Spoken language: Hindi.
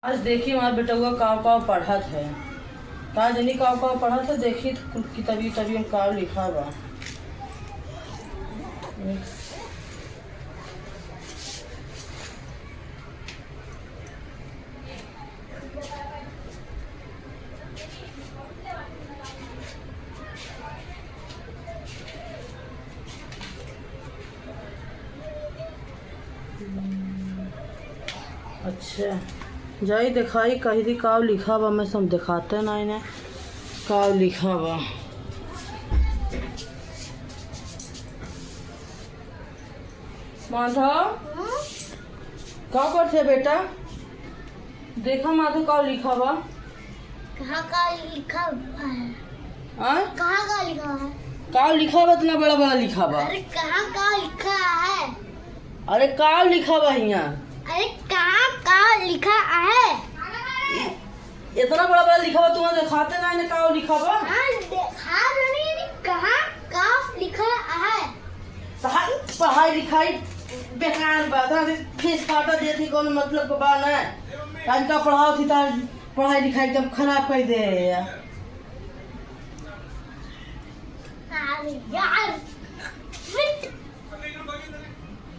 आज देखी हमारे बेटुआ काव काव पढ़त है। का जनी काव काव पढ़त है, देखी तो किताबी तभी में काव लिखा बा। अच्छा जाई दिखाई कही दी काव लिखा बा। मैं सब दिखाते ना इन्हें काव लिखा बा। माधव का करते बेटा? देखा माधव काव लिखा बा। कहाँ का लिखा है? कहाँ का लिखा है? काव लिखा बा, इतना बड़ा बड़ा लिखा बा। अरे कहाँ का लिखा है? अरे काव लिखा बा यहाँ। अरे कहाँ का लिखा है? इतना बड़ा बड़ा लिखा बा, तुम्हें दिखाते ना इन्हें काव लिखा बा। हाँ देखा नहीं, कहाँ का लिखा है? पढ़ाई लिखाई बेकार बा। फीस काटा देती कौन मतलब के बा ना। टाइम का पढ़ाओ थी तार पढ़ाई लिखाई एकदम खराब कर दे यार। अरे यार